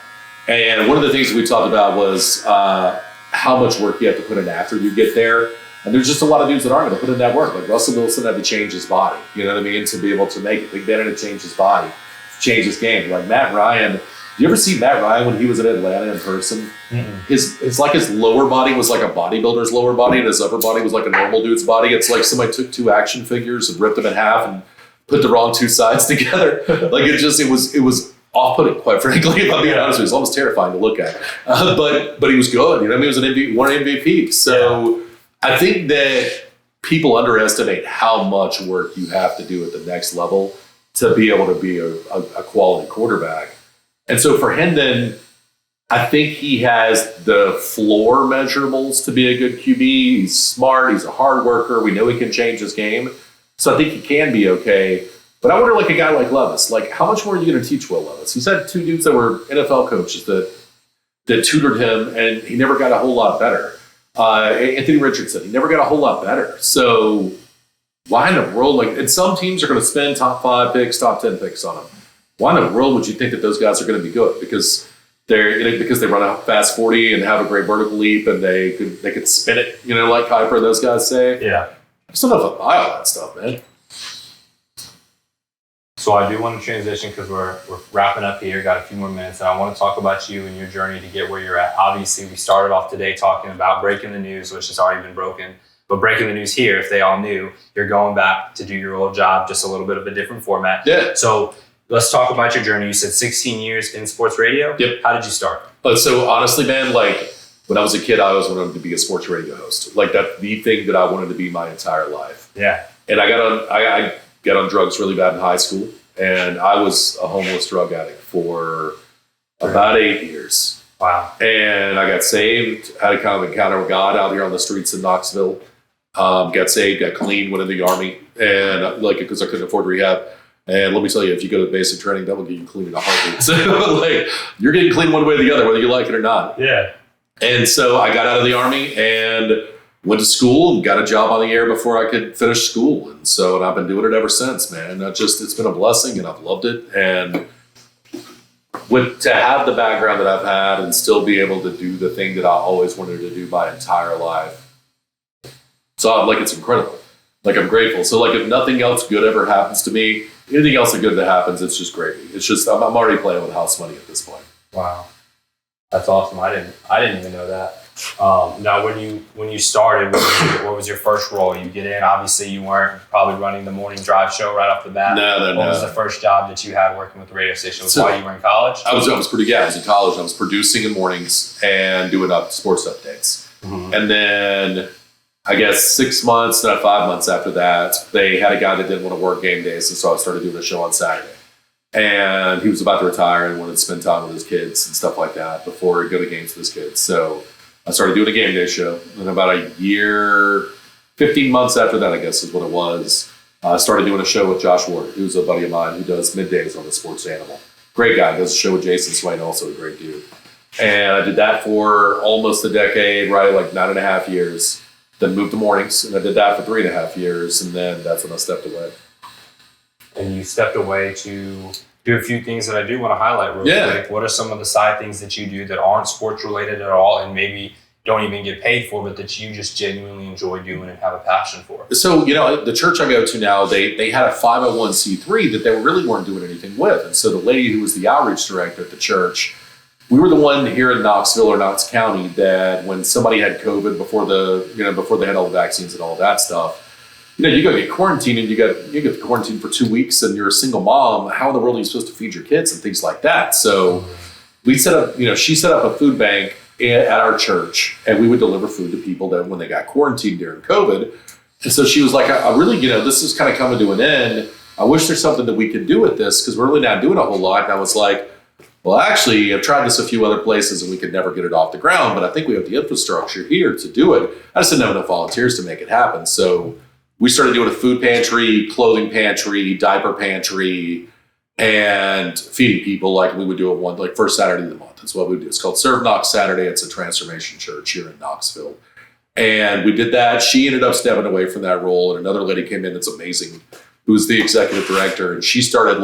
A: And one of the things we talked about was how much work you have to put in after you get there. And there's just a lot of dudes that aren't going to put in that work. Russell Wilson had to change his body, you know what I mean, to be able to make it. Big Ben had to change his body, change his game. Matt Ryan. Do you ever see Matt Ryan when he was in Atlanta in person? Mm-hmm. His lower body was like a bodybuilder's lower body, and his upper body was like a normal dude's body. It's like somebody took 2 action figures and ripped them in half and put the wrong 2 sides together. It was off-putting, quite frankly, if I'm being honest with you. It's almost terrifying to look at. But he was good. He was an MVP. So I think that people underestimate how much work you have to do at the next level to be able to be a quality quarterback. And so for Hendon, I think he has the floor measurables to be a good QB. He's smart. He's a hard worker. We know he can change his game. So I think he can be okay. But I wonder, a guy like Levis, how much more are you going to teach Will Levis? He's had 2 dudes that were NFL coaches that tutored him, and he never got a whole lot better. Anthony Richardson, he never got a whole lot better. So why in the world, like, and some teams are going to spend top 5 picks, top 10 picks on them. Why in the world would you think that those guys are going to be good? Because they run a fast 40 and have a great vertical leap and they could spin it, like Kuiper, those guys say.
B: Yeah.
A: I just don't know if I buy all that stuff, man.
B: So I do want to transition because we're wrapping up here, got a few more minutes, and I want to talk about you and your journey to get where you're at. Obviously, we started off today talking about breaking the news, which has already been broken. But breaking the news here, if they all knew, you're going back to do your old job, just a little bit of a different format.
A: Yeah.
B: So let's talk about your journey. You said 16 years in sports radio.
A: Yep.
B: How did you start?
A: So honestly, man, like when I was a kid, I always wanted to be a sports radio host. Like that's the thing that I wanted to be my entire life.
B: Yeah.
A: And I got on drugs really bad in high school. And I was a homeless drug addict for about 8 years.
B: Wow.
A: And I got saved, had a kind of encounter with God out here on the streets in Knoxville. Got saved, got clean, went in the Army, and because I couldn't afford rehab. And let me tell you, if you go to basic training, that will get you clean in a heartbeat. So you're getting clean one way or the other, whether you like it or not.
B: Yeah.
A: And so I got out of the Army and went to school and got a job on the air before I could finish school. And I've been doing it ever since, man. It's been a blessing and I've loved it. And to have the background that I've had and still be able to do the thing that I always wanted to do my entire life. So it's incredible. I'm grateful. So if nothing else good ever happens to me, anything else good that happens, it's just gravy. It's just, I'm already playing with house money at this point.
B: Wow. That's awesome. I didn't even know that. Now, when you started, what was your first role? You get in, obviously you weren't probably running the morning drive show right off the bat.
A: No.
B: What was the first job that you had working with the radio station? Was while you were in college?
A: I was in college. I was producing in mornings and doing sports updates. Mm-hmm. And then I guess 6 months, 5 months after that, they had a guy that didn't want to work game days. And so I started doing a show on Saturday. And he was about to retire and wanted to spend time with his kids and stuff like that before he'd go to games with his kids. So I started doing a game day show. And about a year, 15 months after that, I guess is what it was, I started doing a show with Josh Ward, who's a buddy of mine who does middays on the Sports Animal. Great guy. Does a show with Jason Swain, also a great dude. And I did that for almost a decade, right? 9.5 years. Then moved to mornings. And I did that for 3.5 years. And then that's when I stepped away.
B: And you stepped away to do a few things that I do want to highlight real quick. What are some of the side things that you do that aren't sports related at all and maybe don't even get paid for, but that you just genuinely enjoy doing and have a passion for? So,
A: the church I go to now, they had a 501c3 that they really weren't doing anything with. And so the lady who was the outreach director at the church, we were the one here in Knoxville or Knox County that when somebody had COVID before they had all the vaccines and all that stuff, you go get quarantined and you get quarantined for 2 weeks and you're a single mom. How in the world are you supposed to feed your kids and things like that? So we set up, she set up a food bank at our church and we would deliver food to people that when they got quarantined during COVID. And so she was like, I really, this is kind of coming to an end. I wish there's something that we could do with this because we're really not doing a whole lot. And I was like, well, actually, I've tried this a few other places and we could never get it off the ground, but I think we have the infrastructure here to do it. I just didn't have enough volunteers to make it happen. So we started doing a food pantry, clothing pantry, diaper pantry, and feeding people like we would do it first Saturday of the month. That's what we do. It's called Serve Knox Saturday. It's a transformation church here in Knoxville. And we did that. She ended up stepping away from that role, and another lady came in that's amazing, who's the executive director, and she started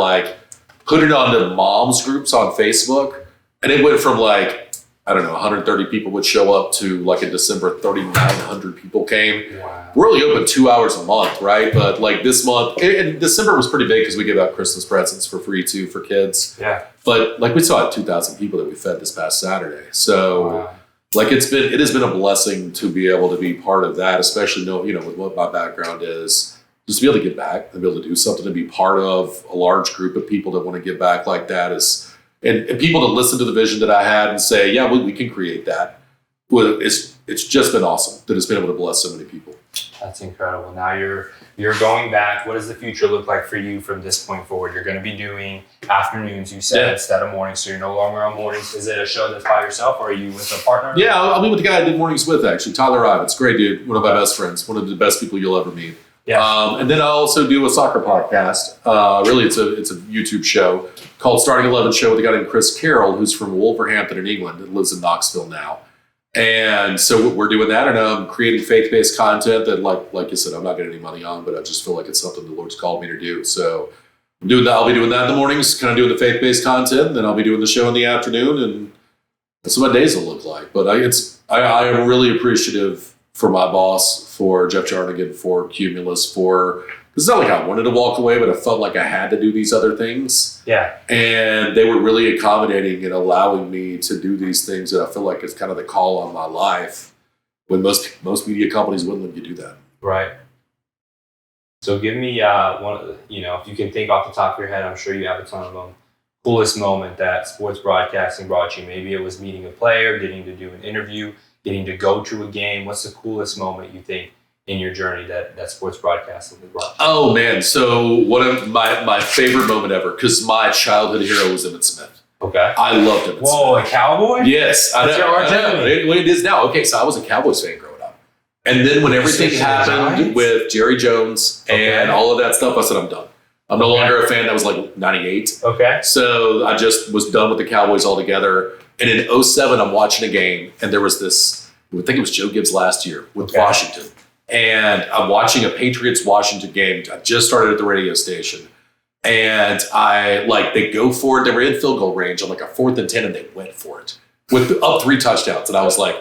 A: putting it onto moms groups on Facebook. And it went from 130 people would show up to in December, 3,900 people came.
B: Wow.
A: We're only open 2 hours a month, right? But this month, and December was pretty big because we gave out Christmas presents for free too for kids.
B: Yeah. But
A: we still had 2,000 people that we fed this past Saturday. So it has been a blessing to be able to be part of that, especially with what my background is. Just to be able to give back, to be able to do something, to be part of a large group of people that want to give back like that and people to listen to the vision that I had and say, yeah, we can create that. Well, it's just been awesome that it's been able to bless so many people.
B: That's incredible. Now you're going back. What does the future look like for you from this point forward? You're going to be doing afternoons, you said, instead of mornings. So you're no longer on mornings. Is it a show that's by yourself or are you with a partner?
A: Yeah, I'll be with the guy I did mornings with, actually, Tyler Ivins. Great dude. One of my best friends. One of the best people you'll ever meet.
B: Yeah.
A: And then I also do a soccer podcast. Really, it's a YouTube show called Starting 11 Show with a guy named Chris Carroll, who's from Wolverhampton in England and lives in Knoxville now. And so we're doing that, and I'm creating faith-based content that, like you said, I'm not getting any money on, but I just feel like it's something the Lord's called me to do. So I'm doing that. I'll be doing that in the mornings, kind of doing the faith-based content, and then I'll be doing the show in the afternoon, and that's what my days will look like. But I am really appreciative for my boss, for Jeff Jarnigan, for Cumulus, it's not like I wanted to walk away, but I felt like I had to do these other things.
B: Yeah.
A: And they were really accommodating and allowing me to do these things that I feel like is kind of the call on my life, when most media companies wouldn't let you do that.
B: Right. So give me one, if you can think off the top of your head, I'm sure you have a ton of them. Coolest moment that sports broadcasting brought you. Maybe it was meeting a player, getting to do an interview, getting to go to a game. What's the coolest moment you think in your journey that sports broadcasting has brought you?
A: Oh man, so one of my favorite moment ever, because my childhood hero was Emmitt Smith.
B: Okay.
A: I loved Emmitt Smith.
B: Whoa, a Cowboy?
A: Yes, I know.
B: That's your identity.
A: It is now. Okay, so I was a Cowboys fan growing up. And then when everything happened with Jerry Jones and all of that stuff, I said, I'm done. I'm no longer a fan. That was like 98.
B: Okay.
A: So I just was done with the Cowboys altogether. And in 2007, I'm watching a game, and there was this, I think it was Joe Gibbs last year with Washington. And I'm watching a Patriots-Washington game. I just started at the radio station. And they go for it. They were in field goal range on like a 4th and 10, and they went for it with up 3 touchdowns. And I was like,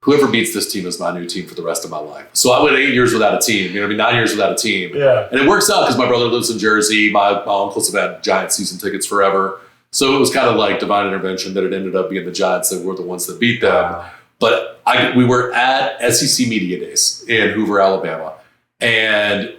A: whoever beats this team is my new team for the rest of my life. So I went 8 years without a team, 9 years without a team.
B: Yeah.
A: And it works out because my brother lives in Jersey. My uncles have had Giants season tickets forever. So it was kind of like divine intervention that it ended up being the Giants that were the ones that beat them.
B: Wow.
A: But we were at SEC Media Days in Hoover, Alabama. And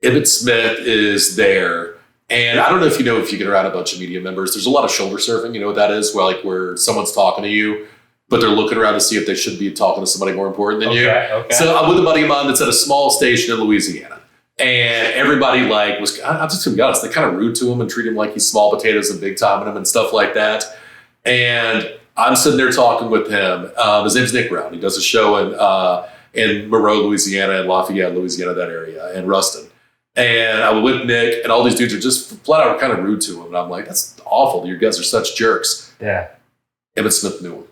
A: Emmitt Smith is there. And I don't know if you get around a bunch of media members, there's a lot of shoulder surfing. You know what that is? Where someone's talking to you, but they're looking around to see if they should be talking to somebody more important than you.
B: Okay.
A: So I'm with a buddy of mine that's at a small station in Louisiana. And everybody I'm just gonna be honest, they kind of rude to him and treat him like he's small potatoes and big timing him and stuff like that. And I'm sitting there talking with him. His name's Nick Brown. He does a show in Monroe, Louisiana, and Lafayette, Louisiana, that area, and Ruston. And I was with Nick, and all these dudes are just flat out kind of rude to him. And I'm like, that's awful. You guys are such jerks.
B: Yeah.
A: Emmitt Smith knew him.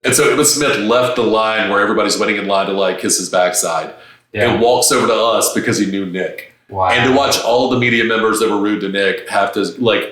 A: And so Emmitt Smith left the line where everybody's waiting in line to kiss his backside and walks over to us because he knew Nick.
B: Wow.
A: And to watch all the media members that were rude to Nick have to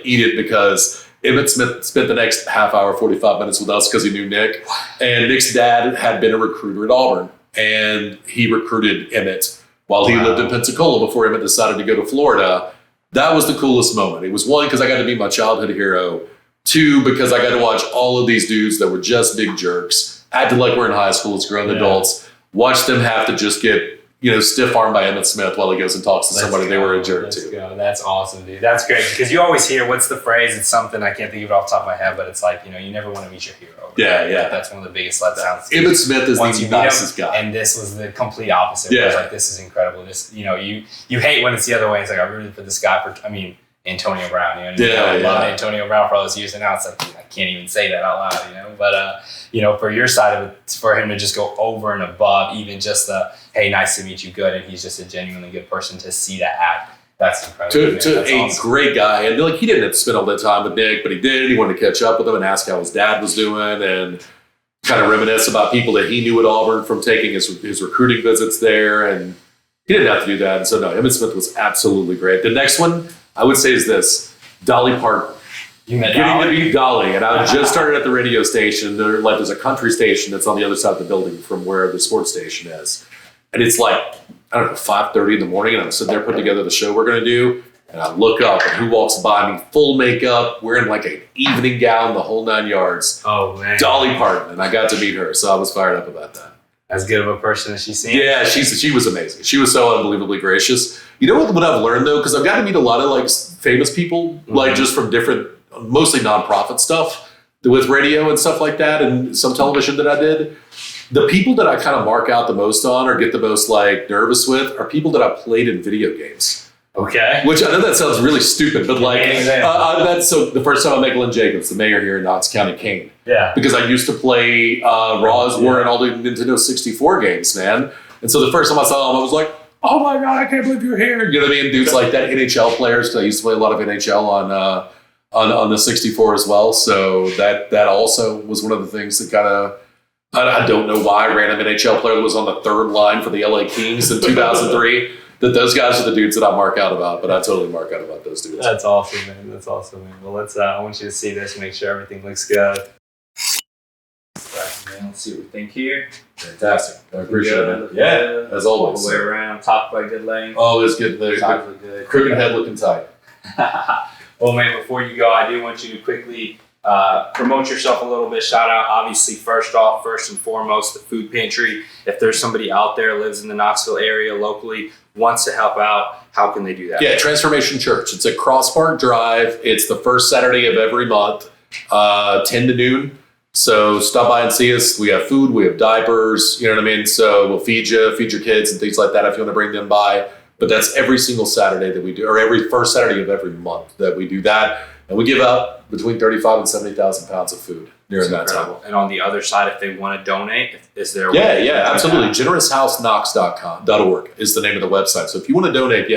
A: eat it because Emmitt Smith spent the next half hour, 45 minutes with us because he knew Nick. And Nick's dad had been a recruiter at Auburn, and he recruited Emmitt while he lived in Pensacola before Emmitt decided to go to Florida. That was the coolest moment. It was 1, because I got to meet my childhood hero. 2, because I got to watch all of these dudes that were just big jerks, acted like we're in high school as grown adults, watch them have to just get stiff-armed by Emmitt Smith while he goes and talks to somebody they were a jerk to.
B: Go. That's awesome, dude. That's great, because you always hear, what's the phrase? It's something, I can't think of it off the top of my head, but it's like, you never want to meet your hero.
A: Yeah, yeah.
B: That's one of the biggest letdowns.
A: Emmitt Smith is the nicest guy.
B: And this was the complete opposite. Yeah. It was like, this is incredible. This, you hate when it's the other way. It's like, I rooted for this guy Antonio Brown. I love Antonio Brown for all those years, and now it's like, I can't even say that out loud, But for your side of it, for him to just go over and above, even just the, hey, nice to meet you, good, and he's just a genuinely good person, to see that act, that's incredible.
A: That's awesome. Great guy, and he didn't have to spend all that time with Nick, but he did. He wanted to catch up with him and ask how his dad was doing, and kind of reminisce about people that he knew at Auburn from taking his recruiting visits there, and he didn't have to do that. And so, no, Emmitt Smith was absolutely great. The next one I would say is this: Dolly Parton.
B: You met
A: Getting
B: Dolly?
A: to meet Dolly, and I just started at the radio station. There's a country station that's on the other side of the building from where the sports station is, and it's 5:30 in the morning, and I'm sitting there putting together the show we're going to do, and I look up, and who walks by me, full makeup, wearing an evening gown, the whole 9 yards.
B: Oh man,
A: Dolly Parton, and I got to meet her, so I was fired up about that.
B: As good of a person as she seemed.
A: Yeah, she was amazing. She was so unbelievably gracious. You know what I've learned though, because I've got to meet a lot of famous people, just from different, mostly nonprofit stuff with radio and stuff like that, and some television that I did. The people that I kind of mark out the most on or get the most nervous with are people that I played in video games.
B: Okay.
A: Which I know that sounds really stupid, but so the first time I met Glenn Jacobs, the mayor here in Knox County, Kane.
B: Yeah.
A: Because I used to play Raw's War and all the Nintendo 64 games, man. And so the first time I saw him, I was like, oh my God, I can't believe you're here. You know what I mean? Dudes like that, NHL players, because I used to play a lot of NHL on the 64 as well. So that also was one of the things that kind of I don't know why a random NHL player that was on the third line for the LA Kings in 2003. That those guys are the dudes that I mark out about, but I totally mark out about those dudes.
B: That's awesome, man. That's awesome, man. Well, let's. I want you to see this, make sure everything looks good. Right, man. Let's see what we think here.
A: Fantastic. I appreciate
B: Good.
A: it. Yeah, as always.
B: All the way around. Top by good lane.
A: Always good.
B: Sides look good.
A: Crooked head looking tight.
B: Well, man, before you go, I do want you to quickly promote yourself a little bit. Shout out, obviously, first and foremost, the food pantry. If there's somebody out there lives in the Knoxville area locally, wants to help out, how can they do that?
A: Yeah, Transformation Church. It's at Cross Park Drive. It's the first Saturday of every month, 10 to noon. So stop by and see us. We have food, we have diapers, you know what I mean? So we'll feed you, feed your kids and things like that if you want to bring them by. But that's every single Saturday that we do, or every first Saturday of every month that we do that. And we give out between 35 and 70,000 pounds of food during that time.
B: And on the other side, if they want to donate, is there a
A: way? Yeah, absolutely. GenerousHouseKnox.org is the name of the website. So if you want to donate,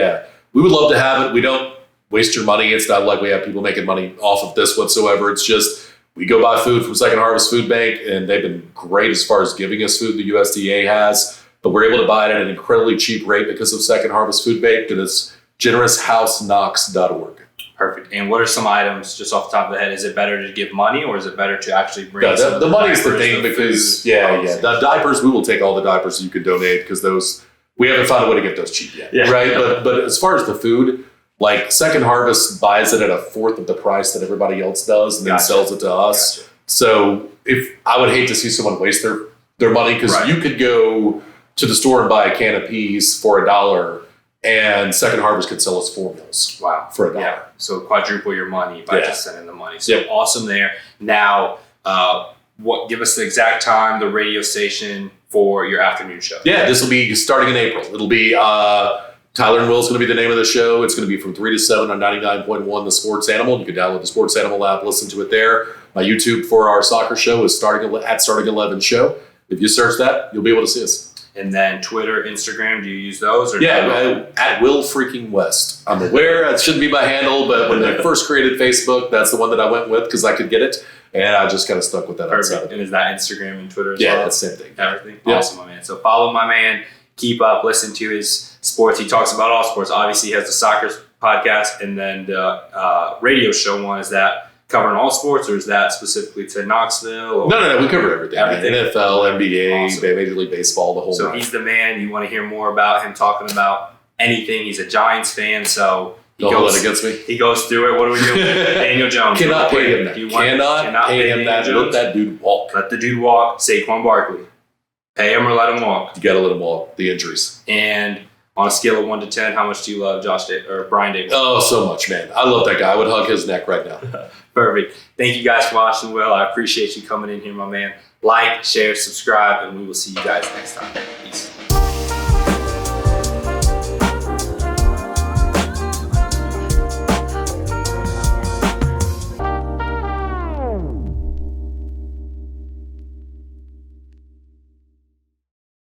A: we would love to have it. We don't waste your money. It's not like we have people making money off of this whatsoever. It's just we go buy food from Second Harvest Food Bank, and they've been great as far as giving us food. The USDA has, but we're able to buy it at an incredibly cheap rate because of Second Harvest Food Bank, and it's GenerousHouseKnox.org.
B: Perfect. And what are some items, just off the top of the head? Is it better to give money, or is it better to actually bring
A: the money is the thing, because the diapers, we will take all the diapers you could donate, because those, we haven't found a way to get those cheap yet, right? But as far as the food, like Second Harvest buys it at a fourth of the price that everybody else does, and then sells it to us. So if I would hate to see someone waste their money, because you could go to the store and buy a can of peas for $1, and Second Harvest could sell us 4 meals.
B: Wow.
A: For $1.
B: Yeah. So quadruple your money by just sending the money. So awesome there. Now, give us the exact time, the radio station for your afternoon show.
A: Yeah, this will be starting in April. It'll be Tyler and Will is going to be the name of the show. It's going to be from 3 to 7 on 99.1 The Sports Animal. You can download the Sports Animal app, listen to it there. My YouTube for our soccer show is Starting 11 Show. If you search that, you'll be able to see us.
B: And then Twitter, Instagram, do you use those? Or
A: at Will Freaking West. I'm aware that shouldn't be my handle, but when they first created Facebook, that's the one that I went with because I could get it. And I just kind of stuck with that.
B: Perfect. And is that Instagram and Twitter as well?
A: Yeah, that's the same thing.
B: Everything? Yeah. Awesome, my man. So follow my man. Keep up. Listen to his sports. He talks about all sports. Obviously, he has the soccer podcast. And then the radio show one, is that covering all sports, or is that specifically to Knoxville? Or
A: No. We cover everything. NFL, NBA, Major League Baseball, the whole
B: So he's the man. You want to hear more about him talking about anything. He's a Giants fan, so
A: Don't hold it against me.
B: He goes through it. What do we do? Daniel Jones.
A: Cannot pay him that. Cannot pay him that. Let that dude walk.
B: Let the dude walk. Saquon Barkley. Pay him or let him walk.
A: You got to let him walk. The injuries.
B: And on a scale of 1 to 10, how much do you love Brian Davis?
A: Oh, so much, man. I love that guy. I would hug his neck right now.
B: Perfect. Thank you guys for watching, Will. I appreciate you coming in here, my man. Like, share, subscribe, and we will see you guys next time.